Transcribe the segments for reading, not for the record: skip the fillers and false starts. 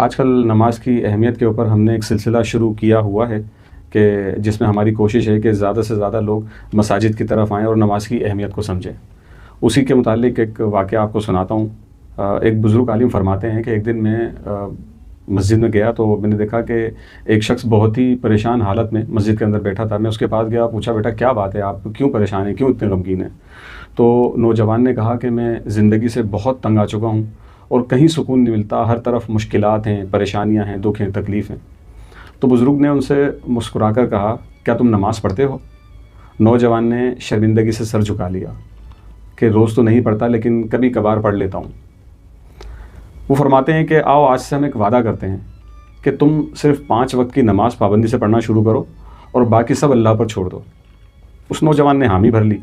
آج کل نماز کی اہمیت کے اوپر ہم نے ایک سلسلہ شروع کیا ہوا ہے کہ جس میں ہماری کوشش ہے کہ زیادہ سے زیادہ لوگ مساجد کی طرف آئیں اور نماز کی اہمیت کو سمجھیں۔ اسی کے متعلق ایک واقعہ آپ کو سناتا ہوں۔ ایک بزرگ عالم فرماتے ہیں کہ ایک دن میں مسجد میں گیا تو میں نے دیکھا کہ ایک شخص بہت ہی پریشان حالت میں مسجد کے اندر بیٹھا تھا۔ میں اس کے پاس گیا، پوچھا بیٹا کیا بات ہے، آپ کیوں پریشان ہیں، کیوں اتنے غمگین ہیں؟ تو نوجوان نے کہا کہ میں زندگی سے بہت تنگ آ چکا ہوں اور کہیں سکون نہیں ملتا، ہر طرف مشکلات ہیں، پریشانیاں ہیں، دکھ ہیں، تکلیف ہیں۔ تو بزرگ نے ان سے مسکرا کر کہا کیا تم نماز پڑھتے ہو؟ نوجوان نے شرمندگی سے سر جھکا لیا کہ روز تو نہیں پڑھتا لیکن کبھی کبھار پڑھ لیتا ہوں۔ وہ فرماتے ہیں کہ آؤ آج سے ہم ایک وعدہ کرتے ہیں کہ تم صرف 5 وقت کی نماز پابندی سے پڑھنا شروع کرو اور باقی سب اللہ پر چھوڑ دو۔ اس نوجوان نے حامی بھر لی۔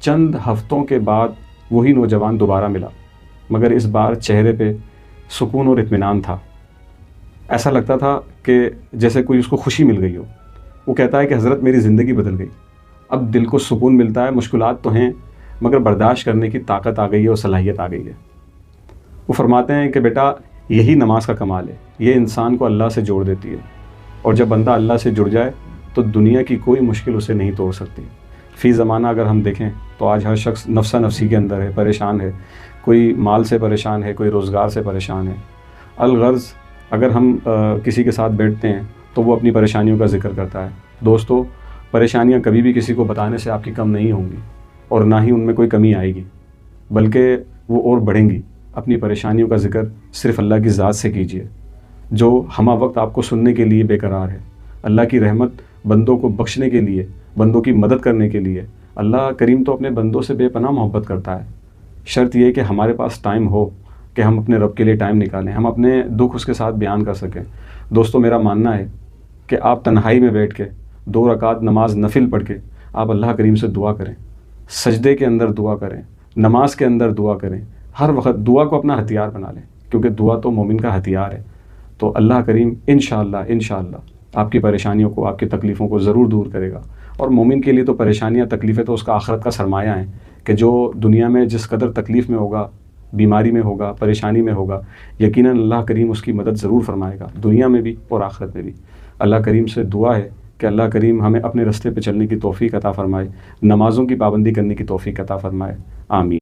چند ہفتوں کے بعد وہی نوجوان دوبارہ ملا، مگر اس بار چہرے پہ سکون اور اطمینان تھا۔ ایسا لگتا تھا کہ جیسے کوئی اس کو خوشی مل گئی ہو۔ وہ کہتا ہے کہ حضرت میری زندگی بدل گئی، اب دل کو سکون ملتا ہے، مشکلات تو ہیں مگر برداشت کرنے کی طاقت آ گئی ہے اور صلاحیت آ گئی ہے۔ وہ فرماتے ہیں کہ بیٹا یہی نماز کا کمال ہے، یہ انسان کو اللہ سے جوڑ دیتی ہے، اور جب بندہ اللہ سے جڑ جائے تو دنیا کی کوئی مشکل اسے نہیں توڑ سکتی۔ فی زمانہ اگر ہم دیکھیں تو آج ہر شخص نفسا نفسی کے اندر ہے، پریشان ہے، کوئی مال سے پریشان ہے، کوئی روزگار سے پریشان ہے۔ الغرض اگر ہم کسی کے ساتھ بیٹھتے ہیں تو وہ اپنی پریشانیوں کا ذکر کرتا ہے۔ دوستو، پریشانیاں کبھی بھی کسی کو بتانے سے آپ کی کم نہیں ہوں گی اور نہ ہی ان میں کوئی کمی آئے گی، بلکہ وہ اور بڑھیں گی۔ اپنی پریشانیوں کا ذکر صرف اللہ کی ذات سے کیجیے جو ہمہ وقت آپ کو سننے کے لیے بے قرار ہے۔ اللہ کی رحمت بندوں کو بخشنے کے لیے، بندوں کی مدد کرنے کے لیے، اللہ کریم تو اپنے بندوں سے بے پناہ محبت کرتا ہے۔ شرط یہ کہ ہمارے پاس ٹائم ہو کہ ہم اپنے رب کے لیے ٹائم نکالیں، ہم اپنے دکھ اس کے ساتھ بیان کر سکیں۔ دوستو، میرا ماننا ہے کہ آپ تنہائی میں بیٹھ کے 2 رکعت نماز نفل پڑھ کے آپ اللہ کریم سے دعا کریں، سجدے کے اندر دعا کریں، نماز کے اندر دعا کریں، ہر وقت دعا کو اپنا ہتھیار بنا لیں، کیونکہ دعا تو مومن کا ہتھیار ہے۔ تو اللہ کریم انشاءاللہ آپ کی پریشانیوں کو، آپ کی تکلیفوں کو ضرور دور کرے گا۔ اور مومن کے لیے تو پریشانیاں، تکلیفیں تو اس کا آخرت کا سرمایہ ہیں کہ جو دنیا میں جس قدر تکلیف میں ہوگا، بیماری میں ہوگا، پریشانی میں ہوگا، یقیناً اللہ کریم اس کی مدد ضرور فرمائے گا، دنیا میں بھی اور آخرت میں بھی۔ اللہ کریم سے دعا ہے کہ اللہ کریم ہمیں اپنے رستے پہ چلنے کی توفیق عطا فرمائے، نمازوں کی پابندی کرنے کی توفیق عطا فرمائے، آمین۔